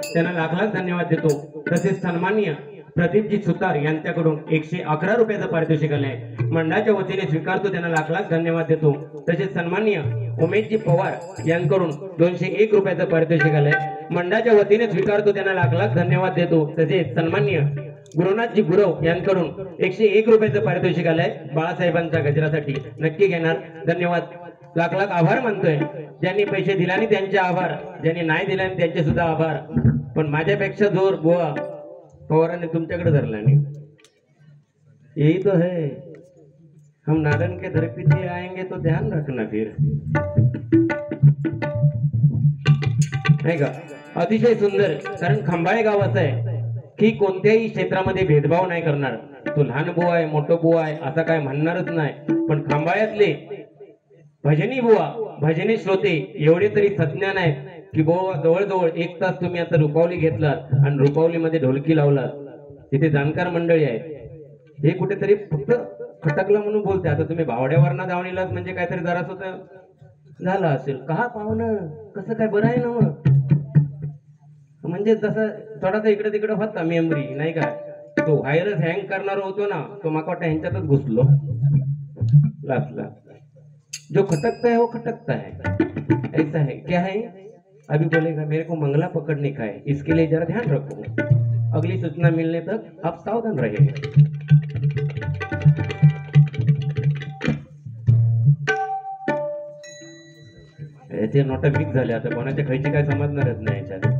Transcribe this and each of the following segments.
त्यांना लाख लाख धन्यवाद देतो। तसेच सन्माननीय प्रदीपजी सुतार यांच्याकडून 111 रुपयाचं पारितोषिक आलंय, मंडळाच्या वतीने स्वीकारतो, त्यांना लाख लाख धन्यवाद देतो। तसेच सन्माननीय उमेशजी पवार यांकडून 201 रुपयाचं पारितोषिक आलंय, मंडळाच्या वतीने स्वीकारतो, त्यांना लाख लाख धन्यवाद देतो। तसेच सन्माननीय गुरुनाथजी गुरव यांकडून 101 रुपयाचं पारितोषिक आलंय बाळासाहेबांच्या गजरासाठी, नक्की घेणार, धन्यवाद, लाख लाख आभार मानतोय। ज्यांनी पैसे दिल्याने त्यांचे आभार, ज्यांनी नाही दिल्याने त्यांचे सुद्धा आभार, पण माझ्यापेक्षा जोर बुवा पवारांनी तुमच्याकडे धरला नाही। यही तो है, हम नारायण के दर पे आएंगे तो ध्यान रखना फिर, नाही का? अतिशय सुंदर, कारण खंबाळे गाव असं आहे की कोणत्याही क्षेत्रामध्ये भेदभाव नाही करणार, तो लहान बुवा आहे मोठं बुवा आहे असं काय म्हणणारच नाही, पण खंबाळ्यातले भजनी बुवा, भजनी श्रोते एवढे तरी सज्ञान आहेत की बुवा जवळजवळ 1 तास तुम्ही आता रुपावली घेतलात आणि रुपावलीमध्ये ढोलकी लावलात, तिथे जाणकार मंडळी आहेत, हे कुठेतरी फक्त खटकला म्हणून बोलते। आता तुम्ही भावड्यावरना धावणीलाच म्हणजे काहीतरी जरास झालं असेल का पाहुणं, कसं काय बरं आहे ना मग, म्हणजे जसं थोडासा इकडे तिकडे होता मेमरी, नाही का? तो व्हायरस हँग करणारा होतो ना, तो माका वाटतं ह्यांच्यातच घुसलो लाचला। जो खटकता है वो खटकता है, ऐसा है, क्या है? अभी बोलेगा मेरे को मंगला पकड़ने का है, इसके लिए जरा ध्यान रखो, अगली सूचना मिलने तक आप सावधान रहिए। याचे नोटा फिक्स झाले, आता कोणाच्या खायची काय समजणारच नाही याच्यात।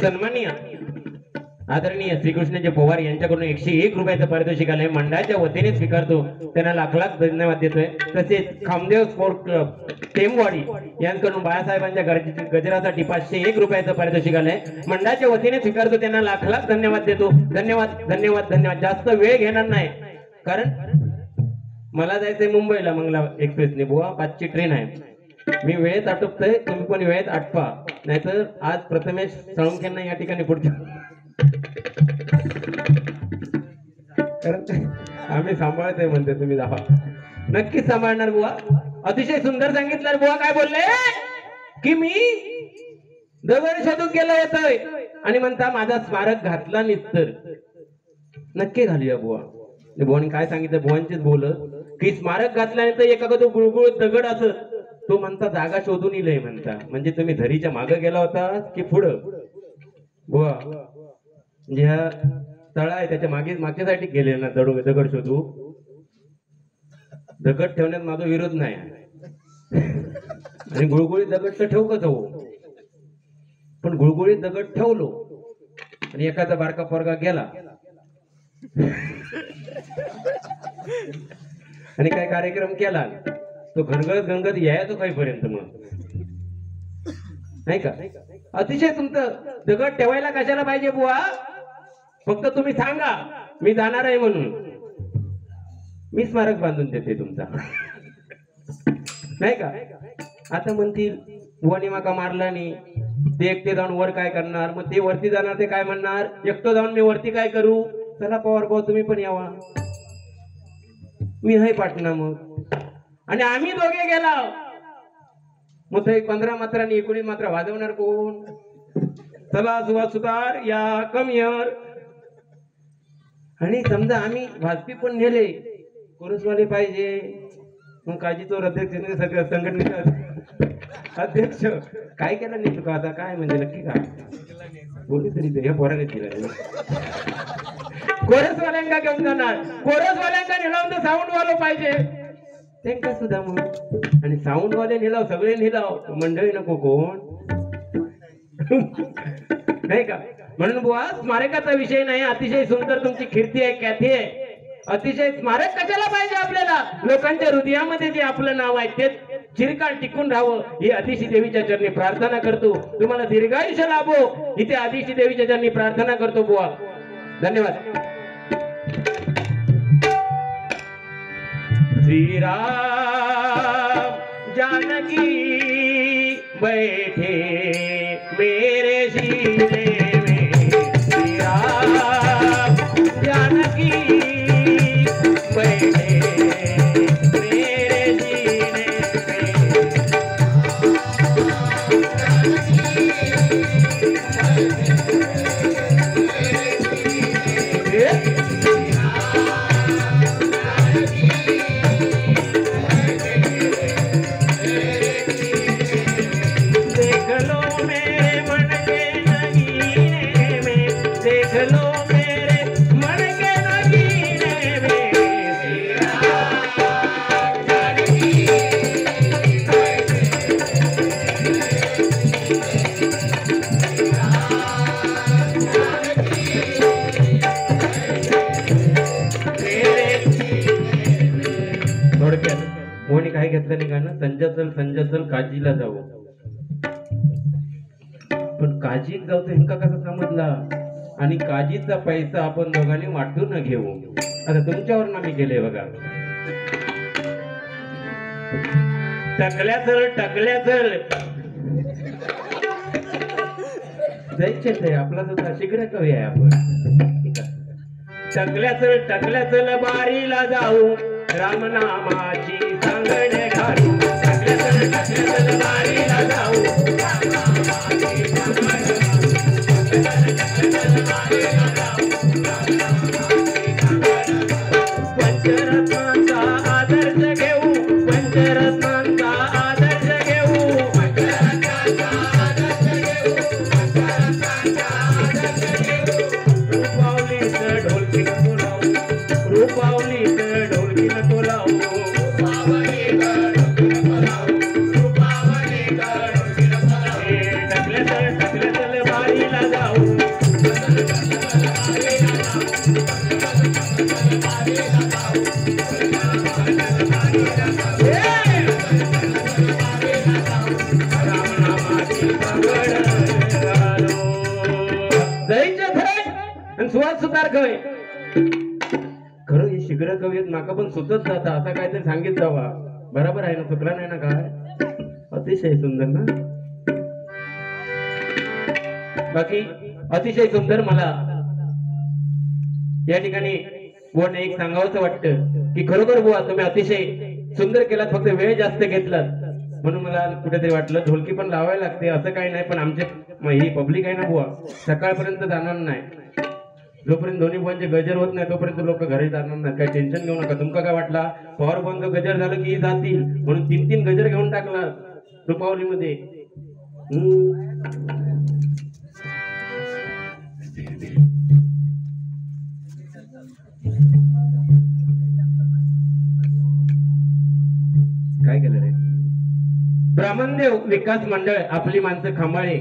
सन्माननीय आदरणीय श्रीकृष्णजी पवार यांच्याकडून 101 रुपयाचं पारितोषिक आलंय, मंडळाच्या वतीने स्वीकारतो, त्यांना लाख लाख धन्यवाद देतोय। तसेच खामदेव स्पोर्ट क्लब टेमवाडी यांच्याकडून बाळासाहेबांच्या गजरासाठी 501 रुपयाचं पारितोषिक आलंय, मंडळाच्या वतीने स्वीकारतो, त्यांना लाख लाख धन्यवाद देतो। धन्यवाद धन्यवाद धन्यवाद। जास्त वेळ घेणार नाही, कारण मला जायचंय मुंबईला मंगला एक्सप्रेसने बुवा, 5ची ट्रेन आहे, मी वेळेत आटोपतोय, तुम्ही पण वेळेत आटपा, नाहीतर आज प्रथमेश साळुंखेंना या ठिकाणी पुढच्या आम्ही सांभाळतोय म्हणते, तुम्ही जावा, नक्कीच सांभाळणार बुवा। अतिशय सुंदर सांगितलं बुवा, काय बोलले की मी दगड शोधून गेलो होतोय आणि म्हणता माझा स्मारक घातला निस्तर, नक्की घालूया बुवा। बुवानी काय सांगितलं, बुवांचीच बोलत की स्मारक घातल्यानंतर एका तो गुळगुळ दगड असत, तो म्हणता जागा शोधून इलय म्हणता, म्हणजे तुम्ही धरीच्या मागे गेला होता की पुढं बुवा, म्हणजे हा तळा आहे त्याच्या मागच्यासाठी गेले ना दगड शोधू, दगड ठेवण्यात माझा विरोध नाही, आणि गुळगुळीत दगड तर ठेवू कसं हो, पण गुळगुळीत दगड ठेवलो आणि एखादा बारका पोरगा गेला आणि काय कार्यक्रम केला, तो घनगत घनगत यायचो काहीपर्यंत मग, नाही का? अतिशय तुमचं दगड ठेवायला कशाला पाहिजे बुवा, फक्त तुम्ही सांगा मी जाणार आहे म्हणून, मी स्मारक बांधून देते तुमचा, नाही का? आता म्हणतील बुवानी माका मारला नाही, ते एकटे जाऊन वर काय करणार, मग ते वरती जाणार, ते काय म्हणणार, एकटं जाऊन मी वरती काय करू, चला पवार भाऊ तुम्ही पण यावा, मी है पाटणा मग, आणि आम्ही दोघे गेला मग ते 15 मात्रा आणि 19 मात्रा वाजवणार कोण? चला सुभाष सुतार या, कम यर, आणि समजा आम्ही भाजपी पण नेले, कोरसवाले पाहिजे, मग काजी तो अध्यक्ष सगळं संघटनेचा अध्यक्ष काय केलं नाही तुका, आता काय म्हणजे नक्की काय बोलू तरी ते पोराने दिलं, कोरसवाल्यांका घेऊन जाणार, कोरसवाल्यांका नेलावून तर साऊंड वालो पाहिजे त्यांका सुद्धा मग, आणि साऊंड वाले नेलाव, सगळे नेलाव, मंडळी नको कोण, नाही का? म्हणून बुवा स्मारकाचा विषय नाही, अतिशय सुंदर तुमची कीर्ती आहे, ख्याती आहे, अतिशय स्मारक कशाला पाहिजे आपल्याला, लोकांच्या हृदयामध्ये जे आपलं नाव आहे ते चिरकाळ टिकून राहावं, ही आदिशी देवीच्या चरणी प्रार्थना करतो, तुम्हाला दीर्घायुष्य लाभो, इथे आदिशी देवीच्या चरणी प्रार्थना करतो बुवा, धन्यवाद। श्री राम जानकी बैठे मेरे सीने में, श्री राम जानकी बैठे मेरे सीने में, पण काजीत जाऊ तर ह्यांका कसा समजला आणि काजीचा पैसा आपण दोघांनी वाटून घेऊ. आता तुमच्यावर आम्ही केले बघा. टकल्या चल जायचे ते आपला सुद्धा शीघ्र कवी आहे आपण. टकल्या चल बारीला जाऊ रामनामाची सांगणे घालू. टकल्या चल बारीला जाऊ रामनामाची सांगणे पंचरत्नांचा आदर्श घेऊ. पंचरत्नांचा आदर्श घेऊ. रूपावली तर ढोलकीनं तोलावू. रूपावली तर ढोलकीनं तोलावू. टकल्या चल बारीला जाऊ. सुवास सुतार कवी खरं हे शीघ्र कवी माका पण सुचत जाता असा काहीतरी सांगित जावा. बरोबर आहे ना? चुकला नाही ना? काय अतिशय सुंदर ना. बाकी अतिशय सुंदर. मला या ठिकाणी बुवाने एक सांगावंसं वाटतं की खरोखर बुवा तुम्ही अतिशय सुंदर केलात, फक्त वेळ जास्त घेतलात म्हणून मला कुठेतरी वाटलं ढोलकी पण लावायला लागते असं काही नाही. पण आमचे ही पब्लिक आहे ना बुवा सकाळपर्यंत जाणार नाही. जोपर्यंत दोन्ही बुवांचे गजर होत नाही तोपर्यंत लोक घरी जाणार नाही. काही टेन्शन घेऊ नका. तुमका काय वाटला पॉवर बुवांचं गजर झालं की जातील म्हणून 3-3 गजर घेऊन टाकला रुपावलीमध्ये. काय केलं रे? ब्राह्मणदेव विकास मंडळ आपली माणसं खंबाळे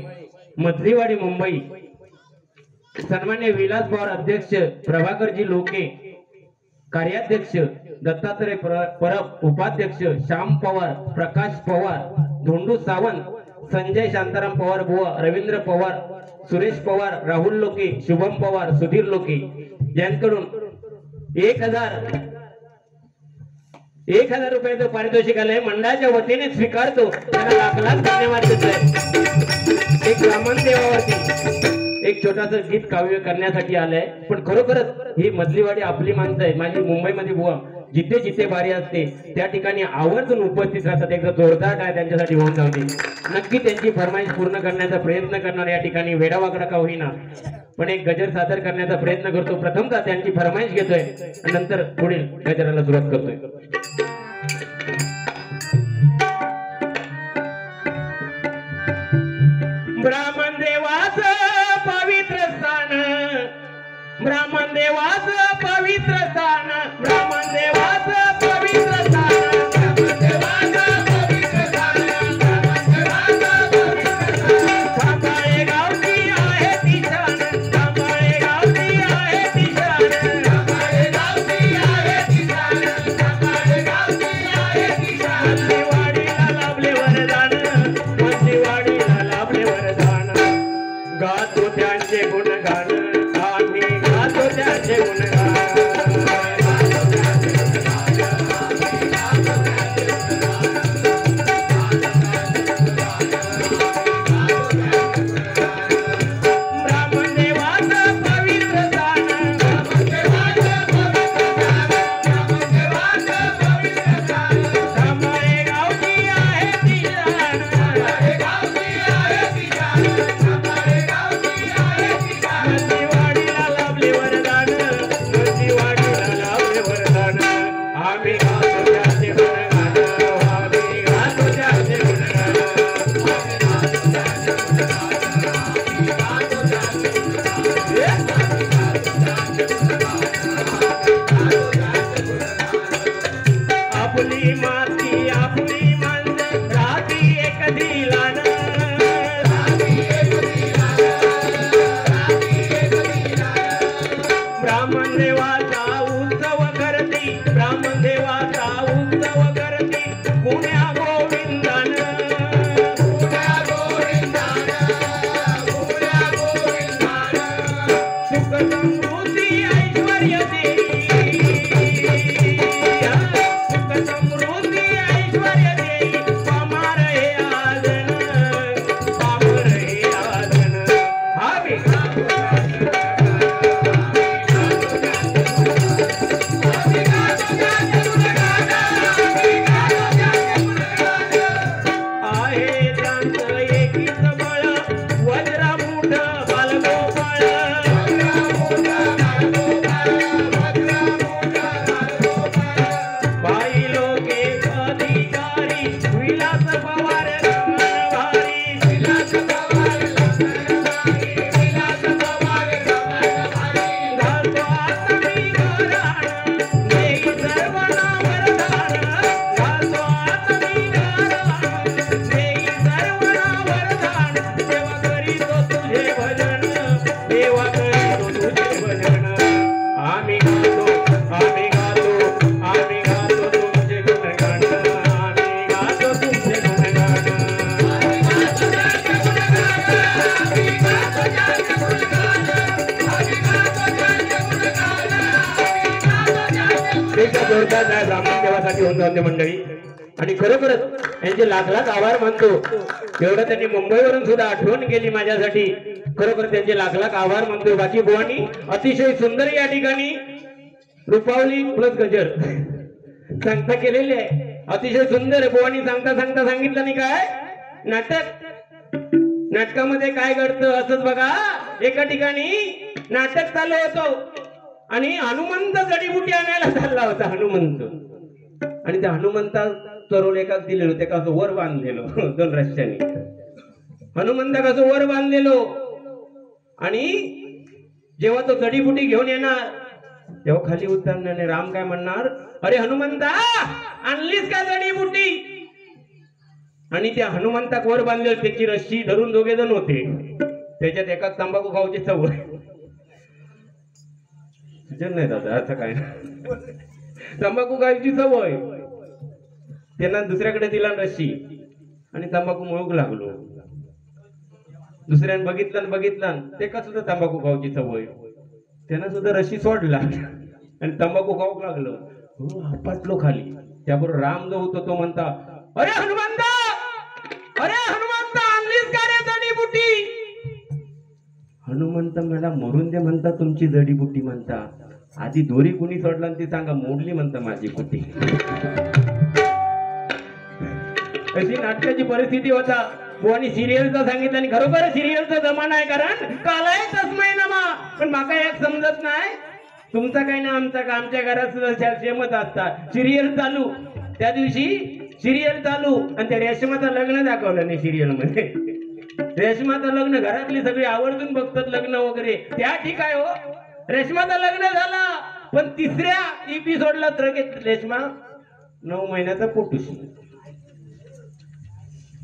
मधलीवाडी मुंबई. सन्मान्य विलास पवार अध्यक्ष, प्रभाकरजी लोके कार्याध्यक्ष, दत्तात्रय परब उपाध्यक्ष, श्याम पवार, प्रकाश पवार, धोंडू सावंत, संजय शांताराम पवार बुवा, रवींद्र पवार, सुरेश पवार, राहुल लोके, शुभम पवार, सुधीर लोके यांकडून 1000 रुपयाचं पारितोषिक आलंय. मंडळाच्या वतीने स्वीकारतो. त्यांना लाख लाख धन्यवाद देतोय. एक ब्राह्मण देवावरती एक छोटासा गीत काव्य करण्यासाठी आलंय. पण खरोखरच ही मधलीवाडी आपली माणसं आहे. माझी मुंबईमध्ये बुवा जिथे जिथे बारी असते त्या ठिकाणी आवर्जून उपस्थित राहतात. एकदा जोरदार आहे त्यांच्यासाठी होऊन जाऊ दे. नक्की त्यांची फरमाईश पूर्ण करण्याचा प्रयत्न करणार. या ठिकाणी वेडावाकडा का होईना पण एक गजर सादर करण्याचा प्रयत्न करतो. प्रथमतः त्यांची फरमाईश घेतोय आणि नंतर पुढील गजराला सुरुवात करतोय. ब्राह्मण देवाचं पवित्र स्थान, ब्राह्मण देवाचं पवित्र स्थान, ब्राह्मण देवाचं पवित्र स्थान, ब्राह्मण देवाचं पवित्र स्थान, ब्राह्मण देवाचं पवित्र स्थान. खांबाळे गावची आहे ती शान, खांबाळे गावची आहे ती शान, खांबाळे गावची आहे ती शान, खांबाळे गावची आहे ती शान. मधलीवाडीला लाभले वरदान, मधलीवाडीला लाभले वरदान. गातो त्यांचे गुणगान, आम्ही गातो त्यांचे गुणगान. ब्राह्मण देवाचं पवित्र स्थान, ब्राह्मण देवाचं पवित्र स्थान, खांबाळे गावची आहे ती शान, खांबाळे गावची आहे ती शान, खांबाळे गावची आहे ती शान. मधलीवाडीला लाभले वरदान, मधलीवाडीला लाभले वरदान. आम्ही गातो त्याचे गुणगान, आम्ही गातो त्याचे गुणगान. आपली माती आपली माणसं राहती एक दिलान, ब्राह्मण देवाचा उत्सव करती, ब्राह्मण देवाचा उत्सव करती पुण्या गोविंदान, पुण्या गोविंदान, जोरदार ब्राह्मण देवासाठी होऊन जाऊन दे मंडळी. आणि खरोखरच यांचे लाख लाख आभार मानतो. एवढं त्यांनी मुंबईवरून सुद्धा आठवण केली माझ्यासाठी. खरोखर त्यांचे लाख लाख आभार मानतो. बाकी बुवानी अतिशय सुंदर या ठिकाणी रुपावली प्लस गजर सांगता केलेली आहे. अतिशय सुंदर बुवानी सांगता सांगता सांगितलं नाही काय नाटकामध्ये काय घडतं असंच बघा. एका ठिकाणी नाटक चालू होतं आणि हनुमंत जडीबुटी आणायला चालला होता हनुमंत. आणि त्या हनुमंता चरोल एकाच दिलेलो ते कसं वर बांधलेलो 2 रस्त्याने हनुमंत कसं वर बांधलेलो. आणि जेव्हा तो जडीबुटी घेऊन येणार तेव्हा खाली उतरणार. राम काय म्हणणार, अरे हनुमंता आणलीस का जडीबुटी. आणि त्या हनुमंताक वर बांधलेलं त्याची रस्सी धरून 2 जण होते. त्याच्यात एका तंबाखू खाऊची सवय नाही दादा असं काय तंबाखू खायची सवय. त्यांना दुसऱ्याकडे दिला रस्सी आणि तंबाखू मुळूक लागलो. दुसऱ्याने बघितलं ते का सुद्धा तंबाखू खाऊची सवय. त्यांना सुद्धा रस्सी सोडला आणि तंबाखू खाऊक लागलो. आपटलो खाली. त्याबरोबर राम जो होतो तो म्हणता, अरे हनुमंता आणलीस का रे जडीबुटी. हनुमंत मला मरून दे म्हणता तुमची जडीबुटी म्हणता. आधी दोरी कुणी सोडला ती सांगा मोडली म्हणता माझी कुटी. अशी नाटकाची परिस्थिती होता. बुवानी सिरियलचा सांगितलं आणि खरोखर सिरियलचा जमाना आहे. कारण कालाय तस्मै नमा. पण माका एक समजत नाही तुमचा काही ना आमचा का आमच्या घरात सुद्धा सेमच असतात. सिरियल चालू त्या दिवशी सिरियल चालू आणि त्या रेशमाचं लग्न दाखवलं नाही सिरियल मध्ये. रेशमाचं लग्न घरातली सगळी आवर्जून बघतात लग्न वगैरे. त्या ठिकाणी हो रेशमाचं लग्न झाला पण 3ऱ्या एपिसोडला रेशमा 9 महिन्याचा पोटूशी.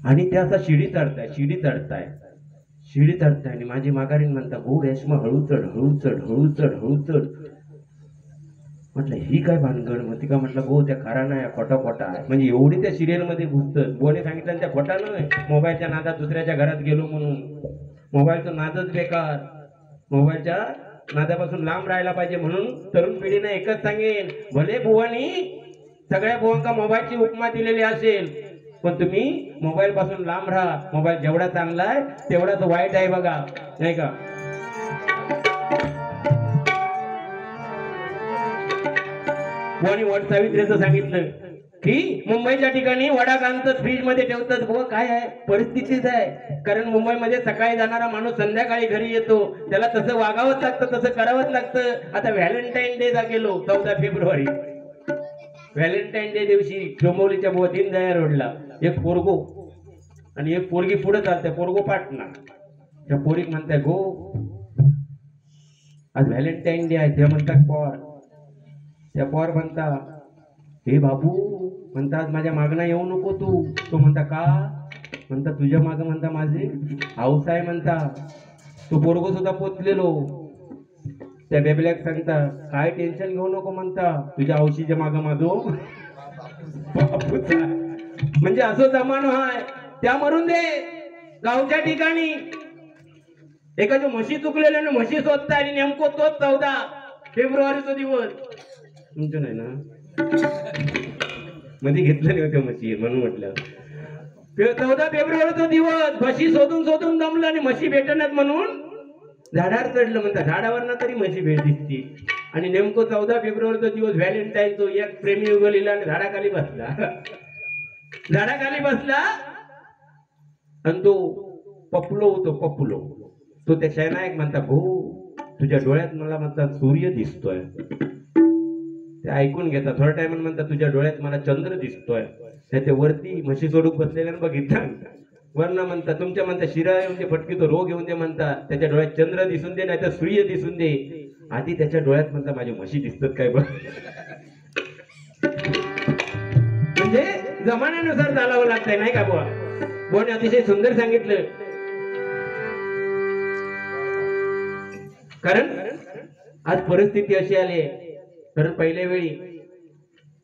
आणि त्या असा शिडी चढताय आणि माझी माघारीन म्हणता, गो रेशमा हळू चढ. म्हटलं ही काय भानगड म्हणते का. म्हटलं गो त्या खरा नाही खोटा आहे. म्हणजे एवढी त्या सिरियल मध्ये घुसतं. बोने सांगितलं त्या खोटा नाही. मोबाईलच्या नादात दुसऱ्याच्या घरात गेलो म्हणून. मोबाईलचा नादच बेकार. मोबाईलच्या नादापासून लांब राहायला पाहिजे. म्हणून तरुण पिढीने एकच सांगेन, भले बुवानी सगळ्या बुवांका मोबाईलची उपमा दिलेली असेल पण तुम्ही मोबाईल पासून लांब राहा. मोबाईल जेवढा चांगला आहे तेवढाच वाईट आहे बघा, नाही का. बुवानी वट सावित्रीचं सांगितलं की मुंबईच्या ठिकाणी वडा कांतात फ्रीज मध्ये ठेवतात. बुवा काय आहे परिस्थितीच आहे. कारण मुंबईमध्ये सकाळी जाणारा माणूस संध्याकाळी घरी येतो. त्याला तसं वागावंच लागतं, तसं करावंच लागतं. आता व्हॅलेंटाईन डे गेलो 14 फेब्रुवारी. व्हॅलेंटाईन डे दिवशी डोंबिवलीच्या दीनदयाळ रोडला एक पोरगो आणि एक पोरगी पुढे चालते. पोरगो पाटणार. त्या पोरीक म्हणताय गो आज व्हॅलेंटाईन डे आहे. ते म्हणतात पॉर. त्या पॉर म्हणता, हे बाबू म्हणता आज माझ्या मागणं येऊ नको तू. तो म्हणता का. म्हणता तुझ्या माग म्हणता माझे हाऊस आहे म्हणता. तो पोरगो सुद्धा पोचलेलो. त्या बेबल्याक सांगता काय टेन्शन घेऊ नको म्हणता तुझ्या औषधीच्या माग माझो म्हणजे असं जमानो आहे. त्या मरून दे गावच्या ठिकाणी एखाद्या म्हशी चुकलेल्या म्हशी शोधता आणि नेमको तोच 14 फेब्रुवारीचा दिवस. तुमचं नाही ना मध्ये घेतलं नाही होत्या म्हशी म्हणून म्हटलं 14 फेब्रुवारीचा दिवस. म्हशी शोधून दमलं आणि म्हशी भेटणार म्हणून झाडावर चढलं. म्हणतात झाडावर ना तरी म्हशी भेट दिसती. आणि नेमकं 14 फेब्रुवारीचा दिवस व्हॅलेंटाईन. तो एक प्रेमी उगवलेला आणि झाडाखाली बसला आणि तो पप्पुलो होतो. पप्पुलो तो त्या शैनायक म्हणता, भाऊ तुझ्या डोळ्यात मला म्हणतात सूर्य दिसतोय. ते ऐकून घेता. थोड्या टाइम म्हणतात तुझ्या डोळ्यात मला चंद्र दिसतोय. त्याच्या वरती म्हशी सोडून बसलेल्या बघितलं. वर्ण म्हणतात तुमच्या म्हणता शिरा येऊन दे फटकी तो रोग येऊन दे म्हणतात. त्याच्या डोळ्यात चंद्र दिसून दे नाही तर सूर्य दिसून दे. आधी त्याच्या डोळ्यात म्हणता माझी म्हशी दिसतात काय बघ. म्हणजे जमान्यानुसार चालावं लागतंय नाही का बुवा. बुवाने अतिशय सुंदर सांगितलं. कारण आज परिस्थिती अशी आली आहे. कारण पहिल्या वेळी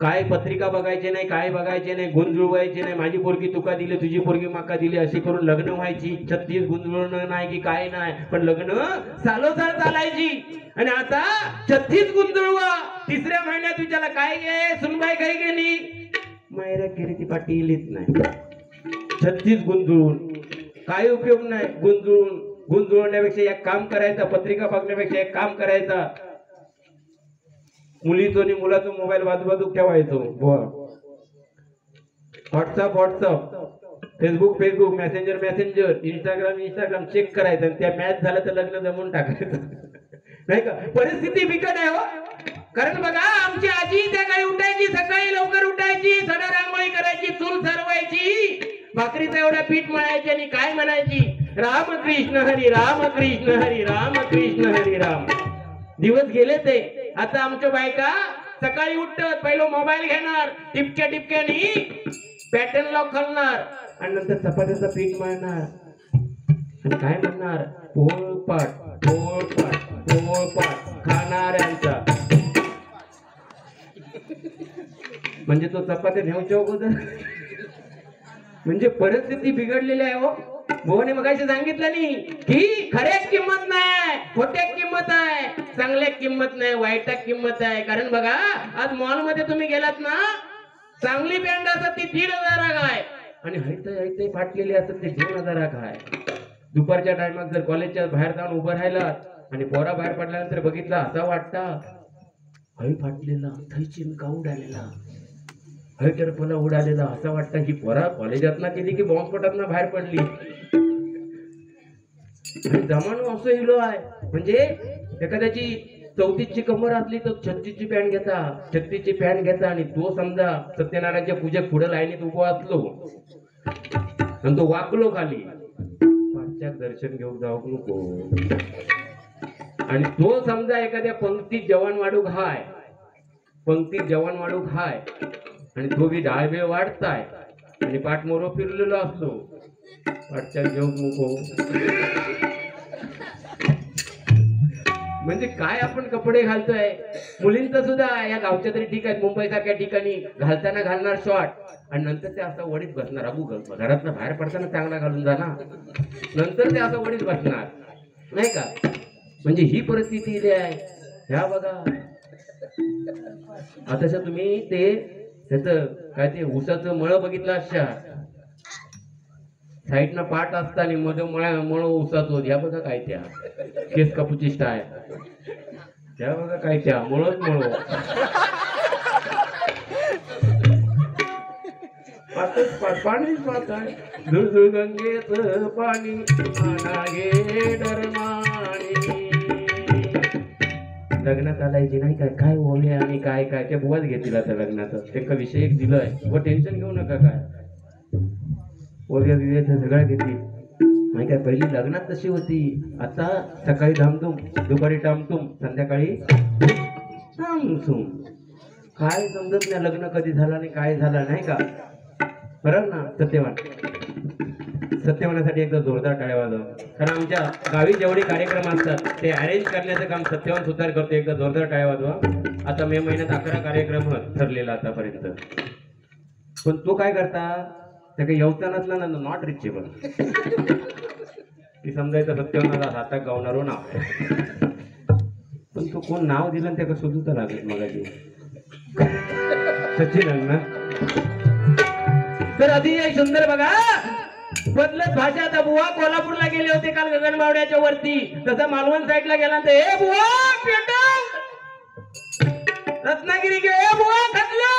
काय पत्रिका बघायची नाही, काय बघायचे नाही, गुण जुळवायचे नाही, माझी पोरगी तुका दिली, तुझी पोरगी माका दिली, अशी करून लग्न व्हायची. 36 गुंजवणं नाही की काय नाही, पण लग्न सालोसाल चालायची. आणि आता 36 गुंजळवा, तिसऱ्या महिन्यात विचारला काय गे सुनबाई काही गेली, मायरा गेली ती पाठी येत नाही. 36 गुंजळून काय उपयोग नाही. गुण जुळवण्यापेक्षा एक काम करायचं, पत्रिका बघण्यापेक्षा एक काम करायचा, मुलीचो आणि मुलाचो मोबाईल बाजू ठेवायचो. WhatsApp, Facebook, Messenger, Instagram check करायचं आणि त्या मॅच झालं तर लग्न जमून टाकायचं. नाही का? परिस्थिती बिकट आहे हो. कारण बघा आमची आजी त्या काळी उठायची, सकाळी लवकर उठायची, सडा रांगोळी करायची, चूल सरवायची, भाकरीचा एवढा पीठ मळायची आणि काय म्हणायची, रामकृष्ण हरी रामकृष्ण हरी रामकृष्ण हरी राम. दिवस गेले ते. आता आमच्या बायका सकाळी उठतात, पहिलं मोबाईल घेणार, टिपक्यानी पॅटर्न लॉक घालणार आणि नंतर चपात्याचं पीठ मळणार आणि काय म्हणणार, पोळपाट खाणाऱ्यांचा. म्हणजे तो चपात्या नेऊच्या अगोदर. म्हणजे परिस्थिती बिघडलेली आहे हो. भुवने मगाशी सांगितलं नाही की खऱ्याच किंमत नाही, खोट्याक किंमत आहे, चांगल्याक किंमत नाही, वाईटाक किंमत आहे. कारण बघा आज मॉल मध्ये तुम्ही गेलात ना, चांगली पॅन्ट असत ती 1,500 आहे आणि हयते फाटलेली असत ते 2,000 आहे. दुपारच्या टायमात जर कॉलेजच्या बाहेर जाऊन उभं राहिला आणि पोरा बाहेर पडल्यानंतर बघितला, असा वाटता हय फाटलेला, थै चिमका उडालेला, हय टरपला उडालेला, असं वाटतं की पोरा कॉलेजात ना गेली की बॉम्बस्फोटात ना बाहेर पडली. जमानो असं इलो आहे. म्हणजे एखाद्याची 34ची कमर असली तर 36ची पॅन्ट घेता आणि तो समजा सत्यनारायणच्या पूजेत पुढे लाईनीत उभा असलो आणि तो वाकलो खाली, पाठच्याक दर्शन घेऊन जाऊ नको. आणि तो समजा एखाद्या पंक्तीत जवान वाढू हाय आणि तो बी डाळबे वाढताय आणि पाठमोरो फिरलेलो असलो, पाठच्या घेऊन नको. म्हणजे काय आपण कपडे घालतोय. मुलींचं सुद्धा या गावच्या तरी ठीक आहे, मुंबई सारख्या ठिकाणी घालताना घालणार शॉर्ट आणि नंतर ते असं वडीत बसणार. अबू घरातनं बाहेर पडताना चांगला घालून जाणार, नंतर ते असं वडीत बसणार नाही का. म्हणजे ही परिस्थिती इथे आहे. ह्या बघा आता तुम्ही ते त्याच काय ते ऊसाचं मळ बघितलं अशा साईडनं पाट असता आणि मध्ये मळ ऊसाच होत. ह्या बघा काय त्या केस कापूची स्टाय, त्या बघा काय त्या मळच पाणीच पाहताय. धुळधुळ गंगेच पाणी घे डरमाणी. लग्नात आलायची नाही काय काय ओले आणि काय काय त्या बुवाच घेतील आता लग्नाचं. त्यांना विषय एक दिलंय, व टेन्शन घेऊ नका. काय ओल्या विवेक सगळ्या घेतील नाही काय. पहिली लग्नात तशी होती. आता सकाळी धामधूम, दुपारी टामटूम, संध्याकाळी धामधूम. काय समजत नाही लग्न कधी झाला आणि काय झाला नाही का. बरोबर ना. सत्यवानासाठी एकदा जोरदार टाळ्या वाजवा. कारण आमच्या गावी जेवढे कार्यक्रम असतात ते अरेंज करण्याचं काम सत्यवान सुतार करतो. एकदा जोरदार टाळ्या वाजवा. आता मे महिन्यात 11 कार्यक्रम ठरलेला आतापर्यंत. पण तो काय करता, त्या काही येवता नसला ना, नॉट रिचेबल की समजायचं सत्यवानाला हातात गावणारो नाव. पण तो कोण नाव दिलं त्याला शोधू तर लागेल मगाची सचिन ना. तर अतिशय सुंदर बघा बदलत भाषा. आता बुवा कोल्हापूरला गेले होते काल गगनबावड्याच्या वरती, तसा मालवण साईडला गेला तर ए बुवा पेटव, रत्नागिरी गे ए बुवा खातलं.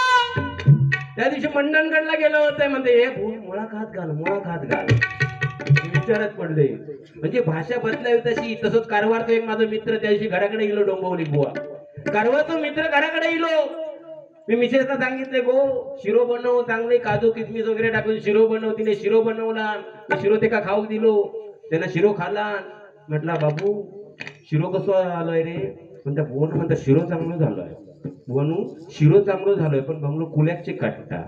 त्या दिवशी मंडणगडला गेलो होते, म्हणते ए बुवा मुळा खात घाल विचारत पडले. म्हणजे भाषा बदलावी तशी. तसंच कारवारचा एक माझा मित्र त्या दिवशी घराकडे गेलो, डोंबवली बुवा. कारवारचा मित्र घराकडे गेलो. मी मिसेसला सांगितले गो शिरो बनव, चांगले काजू किसमिस वगैरे टाकून शिरो बनव. तिने शिरो बनवला, शिरो ते का खाऊ दिलो. त्यानं शिरो खाला. म्हटला बाबू शिरो कसं आलोय रे. म्हणता बोन म्हणता शिरो चांगलं झालोय. बोनू शिरो चांगलं झालोय पण बंगलो कुल्याचे काटता.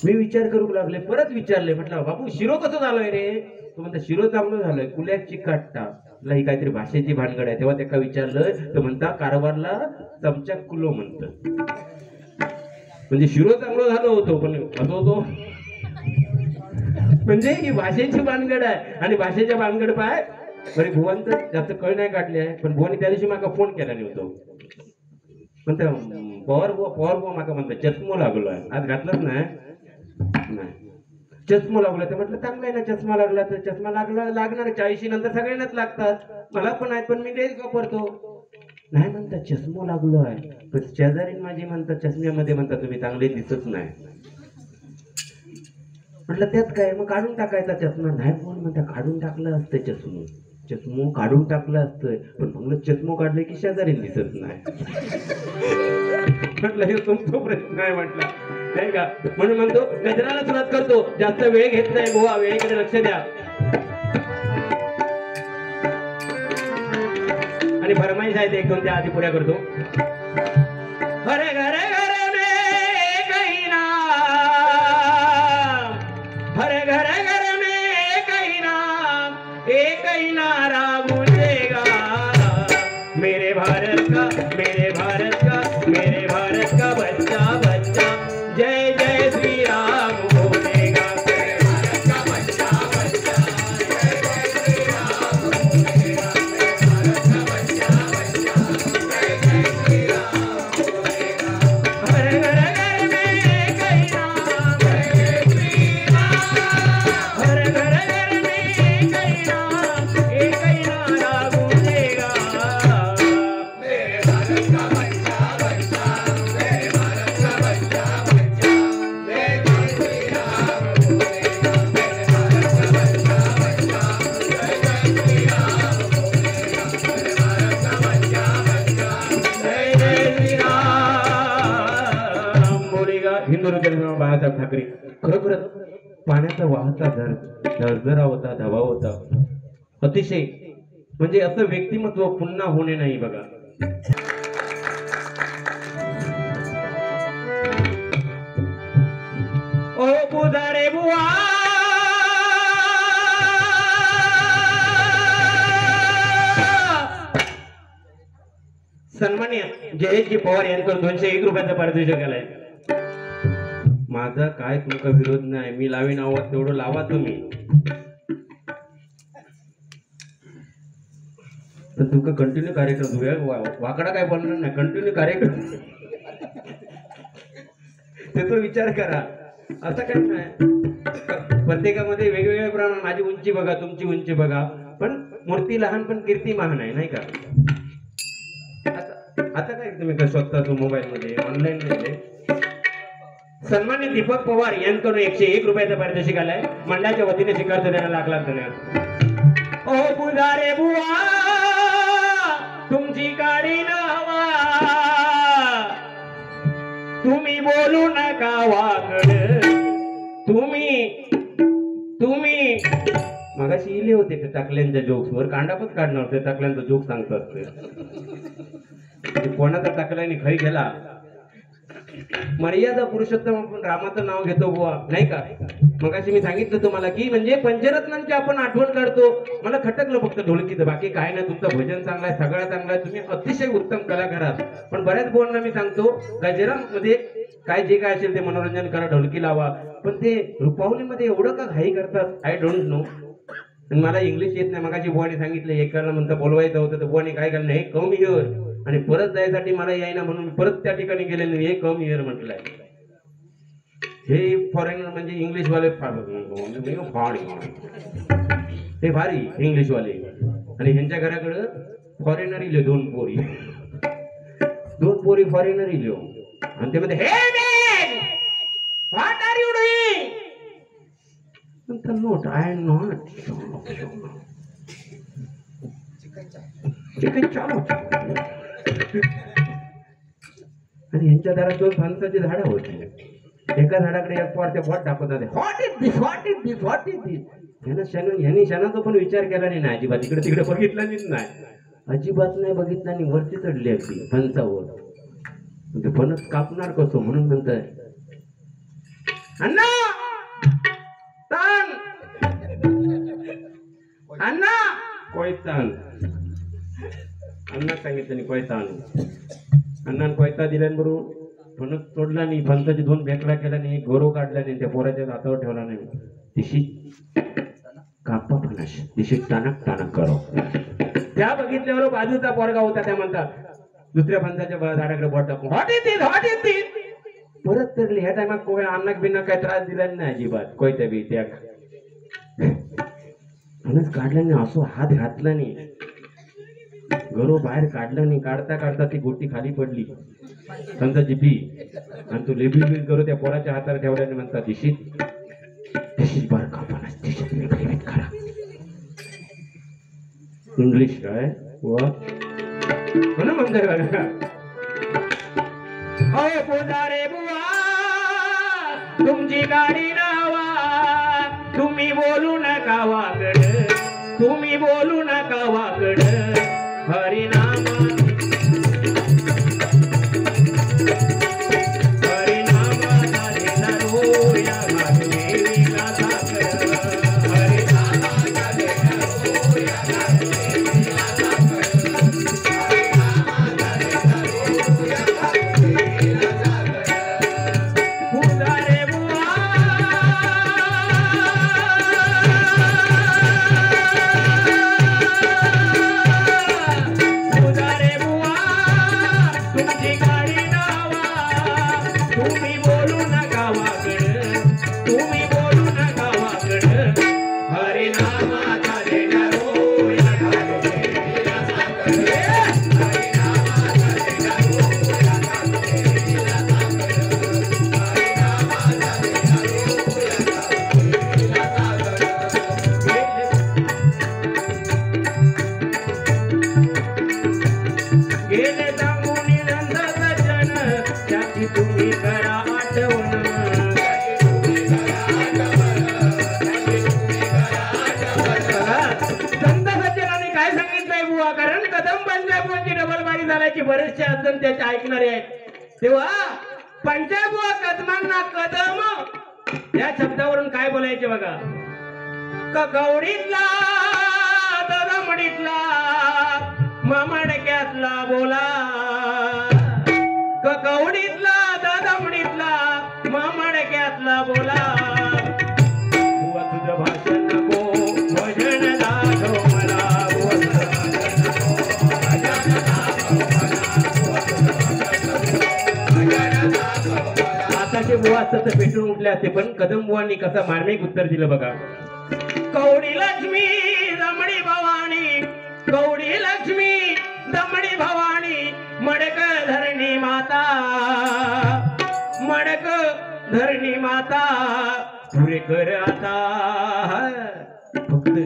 मी विचार करू लागले, परत विचारले, म्हटलं बाबू शिरो कसं झालोय रे. तो म्हणता शिरो चांगलं झालोय कुल्याची काटता. ही काहीतरी भाषेची भानगड आहे. तेव्हा त्याला विचारलं तर म्हणता कारवारला चमचा कुलो म्हणत. म्हणजे शिरो चांगलो झालो होतो पण असं होतो. म्हणजे ही भाषेची भानगड आहे आणि भाषेच्या भानगड पाय बरे भुवांचं जास्त कळ नाही काढले आहे. पण भुवानी त्या दिवशी माका फोन केला नव्हतो म्हणते पवार बुवा माका म्हणतो चष्मो लागलो आहे आज घातलंच नाही चष्मा लागला तर म्हटलं चांगलं आहे ना चष्मा लागला तर चष्मा लागणार 40 नंतर सगळ्यांनाच लागतात मला पण आहेत पण मी तेच वापरतो. नाही म्हणतात चष्मा लागलो आहे पण शेजारी माझी म्हणतात चष्म्यामध्ये म्हणतात तुम्ही चांगले दिसत नाही. म्हटलं त्यात काय मग काढून टाकायचा चष्मा. नाही कोण म्हणता काढून टाकलं असतं चष्मो काढून टाकलं असतं पण म्हणलं चष्मो काढले की शेजारी दिसत नाही. म्हटलं हे तुमचा प्रश्न आहे म्हटलं नाही का. म्हणून म्हणतो गजराला सुरुवात करतो जास्त वेळ घेत नाही बुवा वेळेकडे लक्ष द्या. आणि फरमाईश आहेत एक दोन त्या आधी पुऱ्या करतो. हरे घरे घरे में कहीं नाम हरे घरे घरे में कहीं नाम एक ही नारा गूंजेगा मेरे भारत का मेरे भारत का मेरे भारत का बच्चा बच्चा जय जय श्री राम बोलेगा. मेरे भारत का बच्चा बच्चा जय जय श्री राम बोलेगा. मेरे भारत का बच्चा बच्चा जय जय श्री राम बोलेगा. हर घर घर में कहीं नाम जय श्री राम हर घर घर में कहीं नाम एक ही नारा गूंजेगा मेरे भारत का बच्चा बच्चा मेरे भारत का बच्चा बच्चा जय जय श्री राम बोलेगा. मेरे भारत का बच्चा बच्चा जय जय श्री राम बोलेगा. मेरे भारत का बच्चा बच्चा जय जय श्री राम बोलेगा. हिंदू हृदय बाळासाहेब ठाकरे खरोखरच पाण्याचा वाहता झरझरा होता धबा होता अतिशय म्हणजे असं व्यक्तिमत्व पुन्हा होणे नाही बघा. ओ बुधारे बुवा सन्मान्य जयजी पवार यांच्यावर 201 रुपयाचा पारितोषिक आलाय. माझा काय तुमचा विरोध नाही मी लावीन आवाज तेवढं लावा तुम्ही पण तुमका कंटिन्यू कार्यक्रम वाकडा काय बोलणार नाही कंटिन्यू कार्यक्रम त्याचा विचार करा. असं काही नाही प्रत्येकामध्ये वेगवेगळ्या प्रमाण माझी उंची बघा तुमची उंची बघा पण मूर्ती लहान पण कीर्ती महान आहे नाही का. आता काय तुम्ही का स्वतःच मोबाईल मध्ये ऑनलाईन मध्ये. सन्मान्य दीपक पवार यांकडून 101 रुपयाचा पारितोषिक आलाय. मंडळाच्या वतीने स्वीकारतो त्यांना लाख धन्यवाद. ओ बुधारे बुवा तुमची गाडी नवा तुम्ही बोलू नका वाकड तुम्ही मगाशी इले होते ते टाकल्यांच्या जोक्स वर कांडापच काढणार होते टाकल्यांचा जोक सांगतात ते कोणाचा टाकल्याने खाई गेला. मर्यादा पुरुषोत्तम आपण रामाचं नाव घेतो बुवा नाही का. मगाशी मी सांगितलं तुम्हाला की म्हणजे पंचरत्नांची आपण आठवण काढतो. मला खटकलं फक्त ढोलकीचं बाकी काय नाही. तुमचं भजन चांगलं आहे सगळं चांगलं आहे तुम्ही अतिशय उत्तम कलाकार आहात. पण बऱ्याच बुवांना मी सांगतो गजरामध्ये काय जे काय असेल ते मनोरंजन करा ढोलकी लावा पण ते रुपावलीमध्ये एवढं का घाई करतात आय डोंट नो. मला इंग्लिश येत नाही. मगाशी बुवाने सांगितलं एकाला म्हणतं बोलवायचं होतं तर बुवाने काय केलं हे कम हिअर आणि परत जायसाठी मला यायना म्हणून परत त्या ठिकाणी गेले नाही हे कम हिअर म्हटलंय. हे फॉरेनर म्हणजे इंग्लिश वाले हे भारी इंग्लिश वाले आणि ह्यांच्या घराकडं फॉरेनर इले दोन पोरी फॉरेनर इलो आणि ते म्हणते हे man what are you doing. Note I am not chicken chop आणि ह्यांच्या दारात 2 फणसाची झाडं होती. एका झाडाकडे एक पोर ते बोट दाखवतात what is this what is this what is this. ह्यांनी क्षणाचा पण विचार केला नाही अजिबात इकडे तिकडे बघितला नाही अजिबात नाही बघितलं आणि वरती चढली अगदी फणसावर. ते फणस कापणार कसो म्हणून म्हणताय अण्णा तान अण्णा कोयतान अण्णा सांगितलं कोयतान अण्णान कोयता दिल्याबरोबर फणस तोडला नाही, फणसाची 2 भेकला केला नाही, गौरव काढला नाही, त्या पोराच्या हातावर ठेवला नाही. दिशी कापा फणस, दिशी टाणक टाणक करो. त्या बघितल्यावर बाजूचा पोरगा होता, त्या म्हणतात दुसऱ्या फणसाच्या झाडाकडे बोट टाकून हॉट येतील. परत तर ह्या टायमात कोण अन्नाक बिन्ना काय त्रास दिला नाही अजिबात. कोयत्या बी त्या फणस काढला नाही, असो हात घातला नाही, गौरव बाहेर काढलं नाही. काढता काढता ती गोटी खाली पडली फणसाची बी, आणि तो लेबी बिल करू त्या पोराच्या हातावर ठेवल्याने म्हणतात दिशीत बार का फणस दिशीत मी प्रेमित करा. इंग्लिश काय म्हणून म्हणताय बघा. अय पोदारे बुवा तुमची गाडी नावा, तुम्ही बोलू नका वाकड, तुम्ही बोलू नका वाकड. हरिनाम बरेचसे अजून त्याचे ऐकणारे आहेत. तेव्हा पंचायत कदमांना कदम या शब्दावरून काय बोलायचे बघा. कवडीतला दमडीतला मामडक्यातला बोला, कवडीतला दमडीतला मामडक्यातला बोला. तुझं भाषण नको भजन दाखव मला, आताचे बुवा असतात पेटून उठले असते, पण कदम बुवांनी कसा मार्मिक उत्तर दिलं बघा. कवडी लक्ष्मी दमडी भवानी, कवडी लक्ष्मी दमडी भवानी, मडक धरणी माता, मडक धरणी माता, पुरे कर आता. फक्त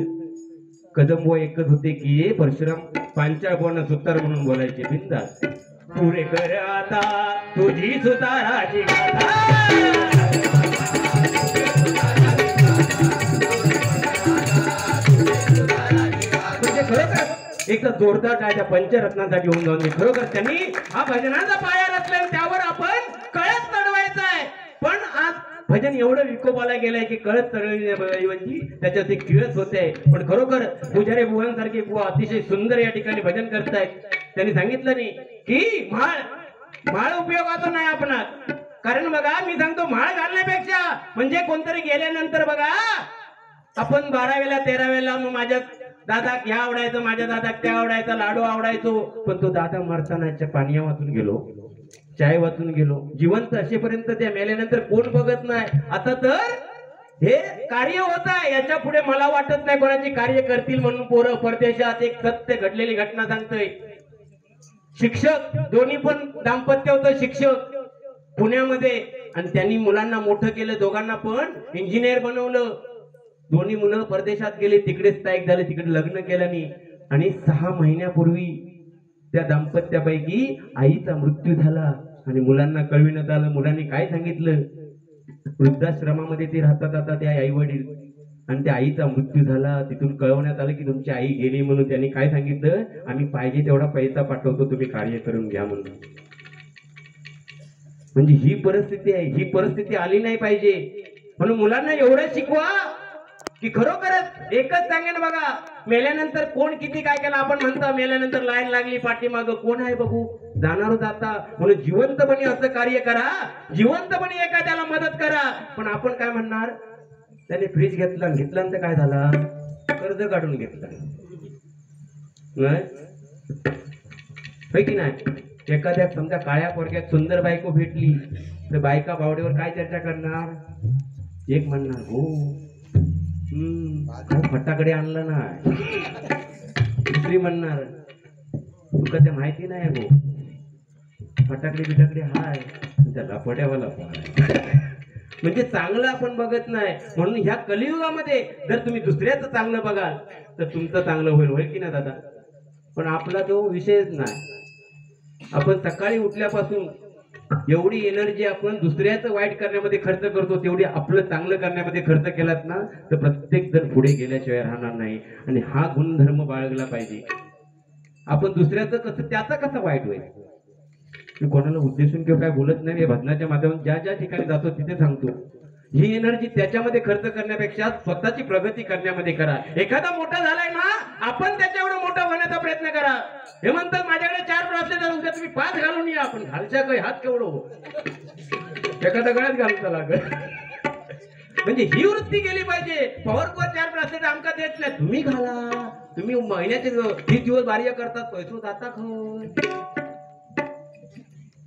कदम बुवा एकच होते की परशुराम पांचाळ सुतार म्हणून बोलायचे बिंदास. पुरे कर आता तुझी सुताराची गाथा. म्हणजे खरोखर एक तर जोरदार टाळ्या पंचरत्नांसाठी होऊन जाऊन खरोखर त्यांनी हा भजनाचा पाया रचला, त्यावर आपण कळत चढवायचा आहे. पण आज भजन एवढं विकोपाला गेलंय की कळत चढवण्याऐवजी त्याच्यात एक किळस होते. पण खरोखर पुजारी बुवांसारखे बुवा अतिशय सुंदर या ठिकाणी भजन करतायत. त्यांनी सांगितलं नाही की माळ उपयोगाचा नाही आपणात. कारण बघा मी सांगतो माळ घालण्यापेक्षा म्हणजे कोणतरी गेल्यानंतर बघा आपण 12वेला 13वेला मग माझ्या दादा ह्या आवडायचं, माझ्या दादा त्या आवडायचा, लाडू आवडायचो. पण तो दादा मरतानाच्या पाण्या वाचून गेलो, चाय वाचून गेलो. जिवंत असेपर्यंत त्या मेल्यानंतर कोण बघत नाही. आता तर हे कार्य होत आहे, याच्या पुढे मला वाटत नाही कोणाची कार्य करतील म्हणून पोरं परदेशात. एक सत्य घडलेली घटना सांगतोय. शिक्षक दोन्ही पण दाम्पत्य होतं, शिक्षक पुण्यामध्ये, आणि त्यांनी मुलांना मोठं केलं, दोघांना पण इंजिनियर बनवलं. दोन्ही मुलं परदेशात गेले, तिकडे स्थायिक झाले, तिकडे लग्न केलं नाही. आणि 6 महिन्यापूर्वी त्या दाम्पत्यापैकी आईचा मृत्यू झाला आणि मुलांना कळविण्यात आलं. मुलांनी काय सांगितलं, वृद्धाश्रमामध्ये ते राहतात आता त्या आई वडील, आणि त्या आईचा मृत्यू झाला. तिथून कळवण्यात आलं की तुमची आई गेली म्हणून. त्यांनी काय सांगितलं, आम्ही पाहिजे तेवढा पैसा पाठवतो, तुम्ही कार्य करून घ्या म्हणून. म्हणजे ही परिस्थिती आहे, ही परिस्थिती आली नाही पाहिजे. म्हणून मुलांना एवढं शिकवा की खरोखरच एकच सांगेन बघा, मेल्यानंतर कोण किती काय केलं आपण म्हणतो, मेल्यानंतर लाईन लागली पाठीमाग कोण आहे बघू, जाणारच आता. म्हणून जिवंतपणे असं कार्य करा, जिवंतपणे एखाद्याला मदत करा. पण आपण काय म्हणणार, त्याने फ्रीज घेतल्यानंतर काय झाला, कर्ज काढून घेतलं नाही की नाही. एखाद्या समजा काळ्या पोरक्यात सुंदर बायको भेटली तर बायका बावडीवर काय चर्चा करणार, एक म्हणणार हो काय फटाकडे आणलं नाही, दुसरी म्हणणार तुका ते माहिती नाही हो फटाकडे बिटाकडे हाय त्याला पड्यावाला. म्हणजे चांगलं आपण बघत नाही. म्हणून ह्या कलियुगामध्ये जर तुम्ही दुसऱ्याचं चांगलं बघाल तर तुमचं चांगलं होईल, होईल की ना दादा. पण आपला तो विषयच नाही. आपण सकाळी उठल्यापासून एवढी एनर्जी आपण दुसऱ्याचं वाईट करण्यामध्ये खर्च करतो, तेवढी आपलं चांगलं करण्यामध्ये खर्च केलात ना तर प्रत्येक जण पुढे गेल्याशिवाय राहणार नाही. आणि हा गुणधर्म बाळगला पाहिजे. आपण दुसऱ्याचं कसं, त्याचं कसं वाईट होईल. मी कोणाला उद्देशून किंवा काय बोलत नाही, मी भजनाच्या माध्यमातून ज्या ज्या ठिकाणी जातो तिथे सांगतो, ही एनर्जी त्याच्यामध्ये खर्च करण्यापेक्षा स्वतःची प्रगती करण्यामध्ये करा. एखादा मोठा झालाय ना, आपण त्याच्या एवढं मोठा होण्याचा प्रयत्न करा. हे म्हणतात माझ्याकडे 4 ब्रासलेट तर उद्या तुम्ही 5 घालून या. आपण घालच्या काही हात केवढं एखादा गळ्यात घालता लागत. म्हणजे ही वृत्ती गेली पाहिजे. पॉवरवर 4 ब्रासलेट आमका देत नाही, तुम्ही घाला. तुम्ही महिन्याचे 30 दिवस बार्य करतात, पैसे जाता खा.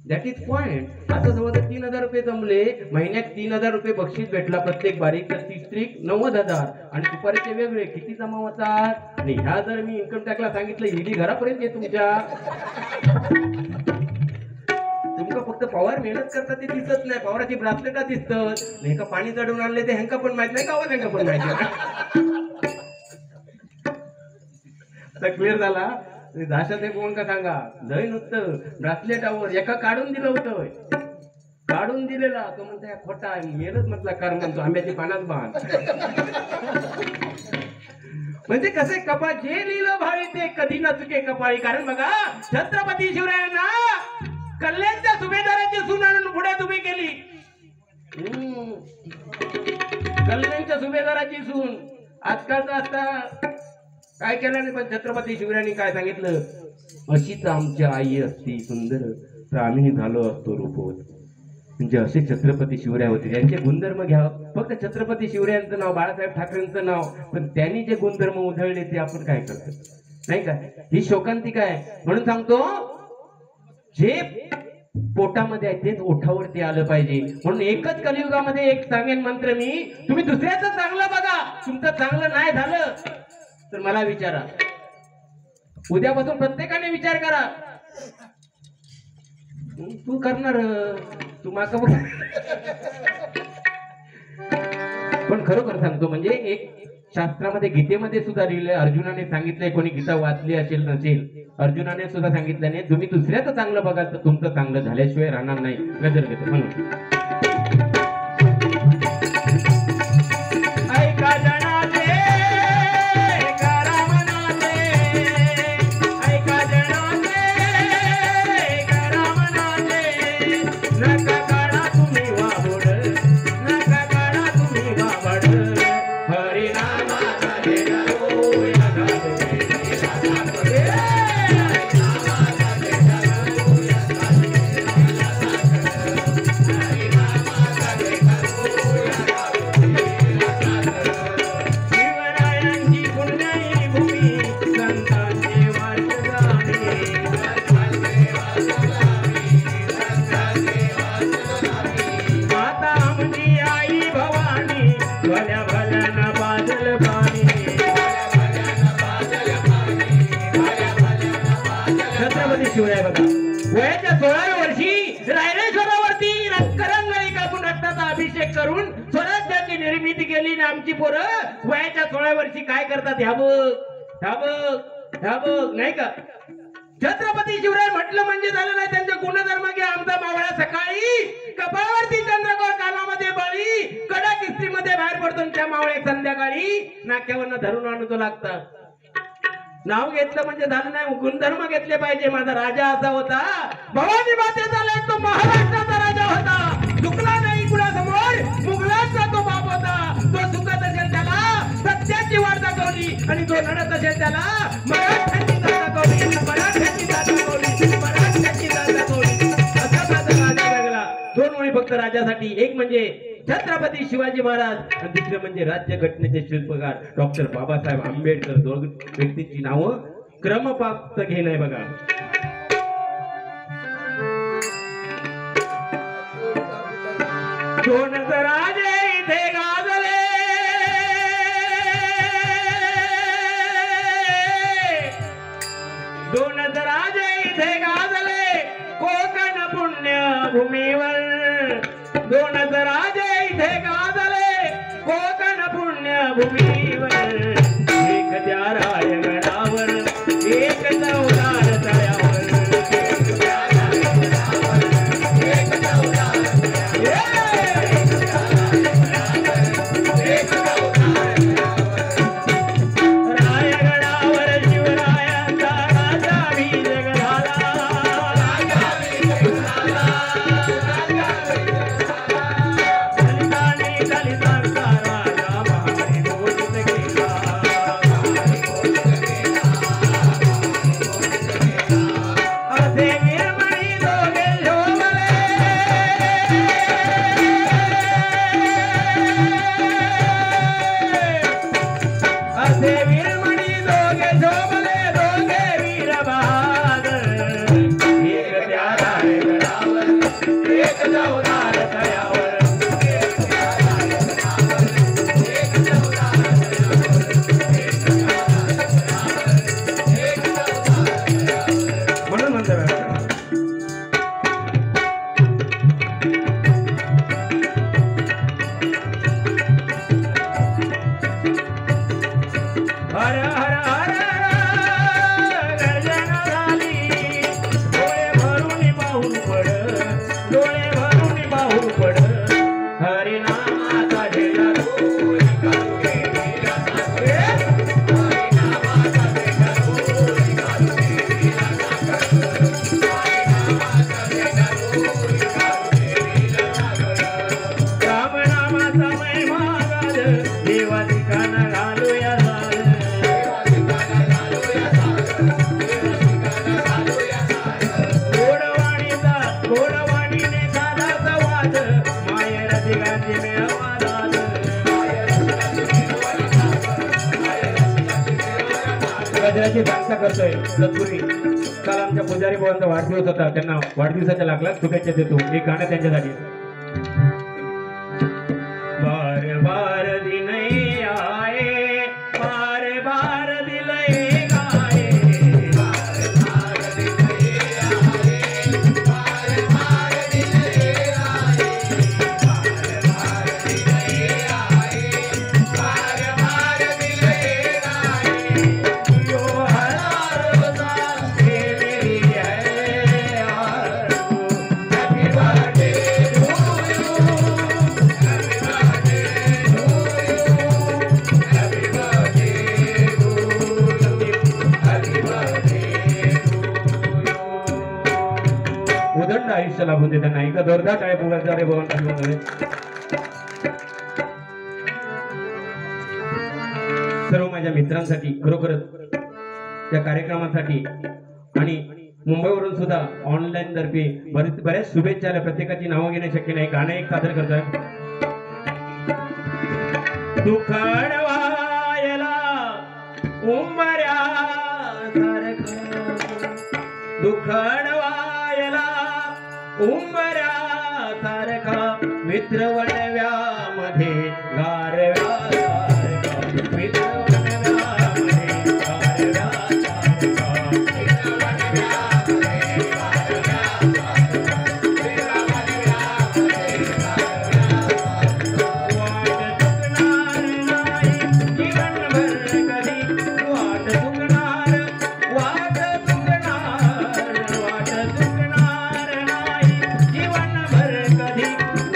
That is point. आता समजा 3,000 रुपये जमले, महिन्यात 3,000 रुपये बक्षीस भेटला प्रत्येक बारीक, तर 30 90,000 आणि दुपारीचे वेगळे किती जमा होतात. आणि ह्या जर मी इन्कम टॅक्सला सांगितलं ईडी घरापर्यंत येत तुमच्या, तुमका फक्त पॉवर मेहनत करता ते दिसत नाही, पॉवराची ब्रासलेटा दिसतात. नाही का पाणी चढवून आणले ते ह्यांका पण माहित नाही, गावात ह्यांका पण माहिती. क्लिअर झाला. दाशात एक कोण का सांगा, लय नुसतं ब्रासलेटावर एका काढून दिलं होतं, काढून दिलेला तो म्हणता खोटा आहे, मेलच म्हटला कर म्हणतो आंब्याची पानात बांध. म्हणजे कसे कपा जे लिहिलं भावी ते कधी न चुके कपाळी. कारण बघा छत्रपती शिवरायांना कल्याणच्या सुभेदाराची सून आणून पुढ्यात उभी केली. कल्याणच्या सुभेदाराची सून. आजकालचा असता काय केलं नाही, पण छत्रपती शिवरायांनी काय सांगितलं, अशीच आमची आई असती सुंदर तर आम्ही झालो असतो रूपवत. म्हणजे असे छत्रपती शिवराय होते. त्यांचे गुणधर्म घ्या. फक्त छत्रपती शिवरायांचं नाव, बाळासाहेब ठाकरेंचं नाव, पण त्यांनी जे गुणधर्म उधळले ते आपण काय करतो नाही का. ही शोकांतिका आहे. म्हणून सांगतो जे पोटामध्ये आहे तेच ओठावरती आलं पाहिजे. म्हणून एकच कलियुगामध्ये एक सांगेन मंत्र मी, तुम्ही दुसऱ्याचं चांगलं बघा. तुमचं चांगलं नाही झालं तर मला विचारा. उद्यापासून प्रत्येकाने विचार करा. तू करणार तू माका पण खरोखर सांगतो, म्हणजे एक शास्त्रामध्ये गीतेमध्ये सुद्धा लिहिलंय, अर्जुनाने सांगितलंय, कोणी गीता वाचली असेल नसेल, अर्जुनाने सुद्धा सांगितल्याने तुम्ही दुसऱ्याचं चांगलं बघाल तर तुमचं चांगलं झाल्याशिवाय राहणार नाही. गजर घेतो म्हणून ऐका जनाचे शिवराय बघा वयाच्या 16व्या वर्षी रायरेश्वरावरती रंगरंगळी कापून रक्ताचा अभिषेक करून स्वराज्याची निर्मिती केली. आणि आमची पोरं वयाच्या 16व्या वर्षी काय करतात, ह्या बघ नाही का. छत्रपती शिवराय म्हटलं म्हणजे झालं नाही. त्यांचे गुणधर्म घ्या. आमचा मावळा सकाळी कपाळावरती चंद्रकोर कानामध्ये बळी कडक इस्त्रीमध्ये बाहेर पडतो, त्या मावळ्या संध्याकाळी नाक्यावरनं धरून आणतो लागतात. नाव घेतलं म्हणजे झालं नाही, गुणधर्म घेतले पाहिजे. माझा राजा असा होता, भवानी मातेचा लेक तो महाराष्ट्राचा राजा होता. चुकला नाही कुणासमोर, मुघलांचा तो बाप होता. तो चुकत असेल त्याला दाखवली आणि तो रडत असेल त्याला मराठ्यांची जात दाखवली, मराठ्यांची जात दाखवली, मराठ्यांची जात दाखवली. असा माझा राजा लागला. दोन ओळी फक्त राजासाठी, एक म्हणजे छत्रपती शिवाजी महाराज आणि दुसरे म्हणजे राज्यघटनेचे शिल्पकार डॉक्टर बाबासाहेब आंबेडकर. दोन व्यक्तींची नावं क्रमप्राप्त घेणं आहे बघा. दोन राजे इथे गाजले, दोन राजे इथे गाजले कोकण पुण्यभूमीवर. दोन राजे इथे गाजले कोकण पुण्यभूमीवर. एक त्या रायगडावर, एक चौदार तळ्यावर. गजराची सांगता करतोय तत्पूर्वी काल आमच्या पुजारी भावांचा वाढदिवस होता, त्यांना वाढदिवसाच्या लाख शुभेच्छा देतो. एक गाणं त्यांच्यासाठी. बार बार दिन आए, बार बार दिल गाए, बार बार दिन आए, बार बार दिल आए, बार बार दिन आए, बार बार दिल आए. जो हर रोजा ये मेरी है आरज़ू. Happy birthday to you, happy birthday to you, happy birthday to you, happy birthday to you. उदंड आयुष्य लाभून दे त्यांना. एका जोरदार टाळ्या पुकारणारे भवन. सर्व माझ्या मित्रांसाठी खरोखरच त्या कार्यक्रमासाठी आणि मुंबईवरून सुद्धा ऑनलाईन तर्फे बऱ्याच शुभेच्छा आल्या. प्रत्येकाची नावं घेणे शक्य नाही. गाणं एक सादर करतोय. दुखडवायला उमऱ्या सारखा, दुखडवायला उमऱ्या सारखा, मित्र वणव्यामध्ये गारव्या सारखा, मित्र वणव्यामध्ये गारव्या सारखा, मित्र वणव्यामध्ये गारव्या सारखा, मित्र वणव्यामध्ये गारव्या सारखा. वाट चुकणार नाही जीवनभर कधी, वाट चुकणार, वाट चुकणार, वाट चुकणार नाही जीवनभर कधी,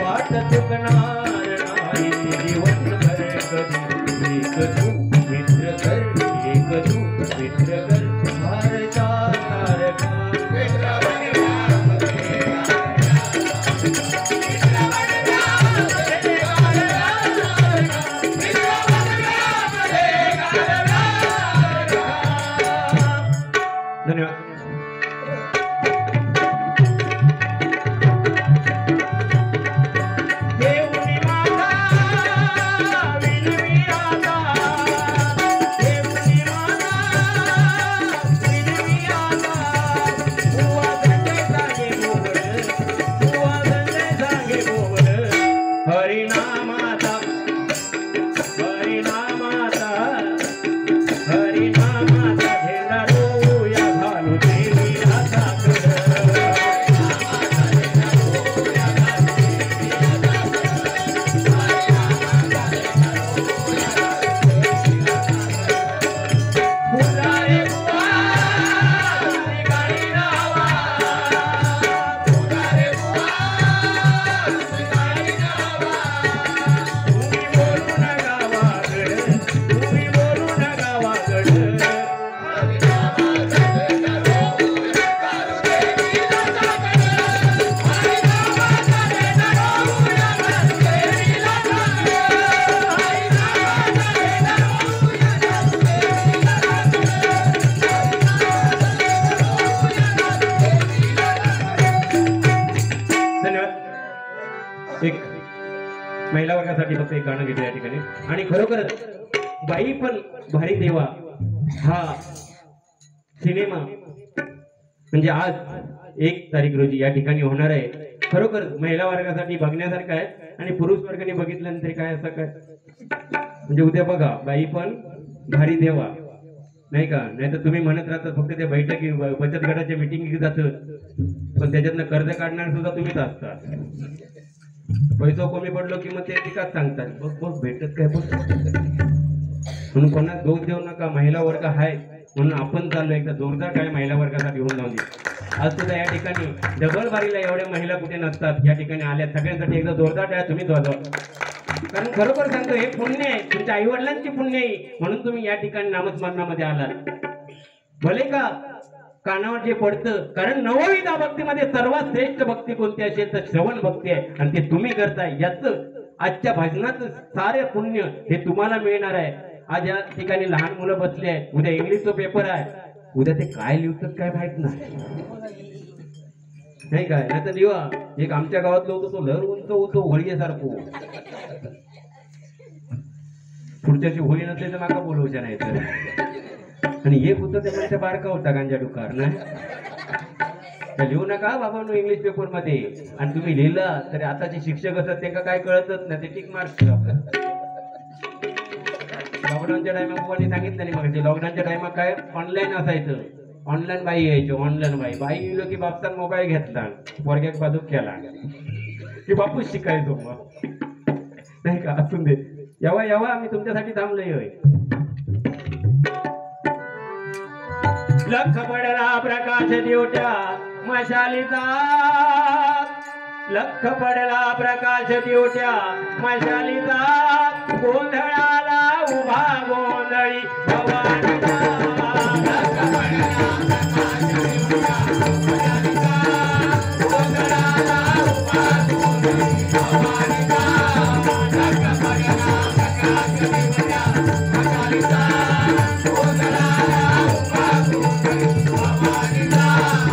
वाट चुकणार नाही जीवनभर कधी. एक तू मित्र कर, एक तू मित्र कर, भारता तारका, मित्र वणव्यामध्ये गारव्या सारखा, मित्र वणव्यामध्ये गारव्या सारखा, मित्र वणव्यामध्ये गारव्या महिला वर्गासाठी फक्त एक गाणं घेतो या ठिकाणी. आणि खरोखरच बाई पण भारी देवा हा सिनेमा म्हणजे आज 1 तारीख रोजी या ठिकाणी होणार आहे. खरोखर महिला वर्गासाठी बघण्यासारखं आहे आणि पुरुष वर्गाने बघितल्यानंतर काय असं काय म्हणजे उद्या बघा बाई पण भारी देवा नाही का. नाही तर तुम्ही म्हणत राहता फक्त त्या बैठकी बचत गटाच्या मिटिंग जात पण त्याच्यातनं कर्ज काढणार सुद्धा तुम्हीच असता. पैसा कमी पडलो की मग ते एकाच सांगतात बघ बघ भेटत काय बघ म्हणून कोणा दोष देऊ नका. महिला वर्ग आहे म्हणून आपण चाललो एकदा जोरदार काय महिला वर्गासाठी होऊन जाऊन दे. आज सुद्धा या ठिकाणी डबल बारीला एवढ्या महिला कुठे नसतात या ठिकाणी आल्या सगळ्यांसाठी एकदा जोरदार टाळ्या तुम्हीच वाजवा. कारण खरोखर सांगतो हे पुण्य आहे तुमच्या आई वडिलांची पुण्य आहे म्हणून तुम्ही या ठिकाणी नामस्मरणामध्ये आलात. भले का कानावर जे पडतं कारण नवविधा भक्तीमध्ये सर्वात श्रेष्ठ भक्ती कोणती असेल तर श्रवण भक्ती आहे आणि ते तुम्ही करताय याच आजच्या भजनाचं सारे पुण्य हे तुम्हाला मिळणार आहे. आज या ठिकाणी लहान मुलं बसले आहेत उद्या इंग्लिशचा पेपर आहे उद्या ते काय लिहितात काय माहित नाही काय. नाही तर लिहा एक आमच्या गावातलं होतं तो लहर उंच होतो होळीसारखं पुढच्याशी होळी नसते तर माका बोलवच्या नाही तर आणि एक होतं ते म्हणजे बारका होता गांजा डुकार नाही लिहू नका बाबा इंग्लिश पेपर मध्ये. आणि तुम्ही लिहिलं तर आताचे शिक्षक असतात त्यांना काय कळतच नाही ते टिक मार्क लॉकडाऊनच्या टायमात सांगितलं नाही मग लॉकडाऊनच्या टायमात काय ऑनलाईन असायचं ऑनलाईन बाई यायचो ऑनलाईन बाई गेलो की बापचा मोबाईल घेतला वर्गात बाजूक केला की बापूच शिकायचो मग नाही का. असून दे यावा यावा आम्ही तुमच्यासाठी थांबलोय होय. लख पडला प्रकाश दिवट्या मशालीचा लख पडला प्रकाश दिवट्या मशालीचा गोंधळाला उभा गोंधळी भवानीचा. लख पडला प्रकाश दिवट्या मशालीचा गोंधळाला उभा गोंधळी भवानीचा. लख पडला प्रकाश दिवट्या मशालीचा गोंधळाला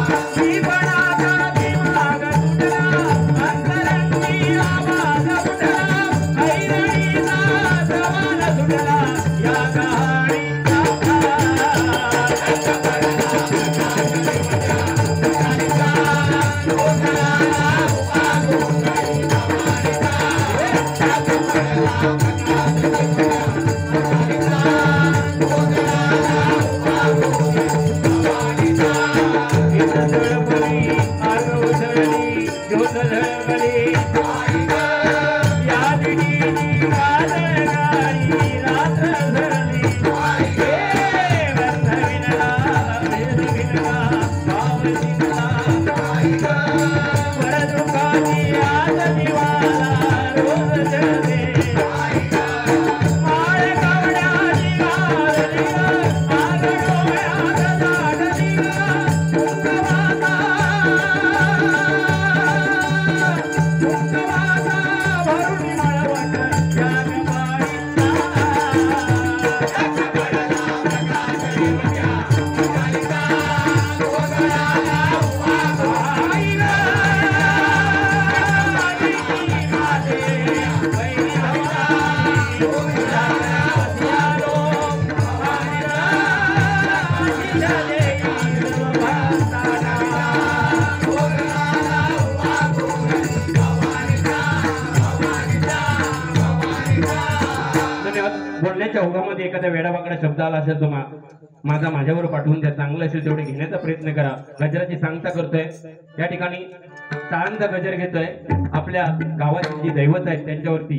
उभा गोंधळी भवानीचा. बोलण्याच्या ओघामध्ये एखादा वेडावाकडा शब्द आला असेल तो माझा माझ्यावर पाठवून द्या. चांगलं असेल तेवढे घेण्याचा प्रयत्न करा. गजराची सांगता करतोय या ठिकाणी तांचा गजर घेतोय आपल्या गावाची जी दैवत आहेत त्यांच्यावरती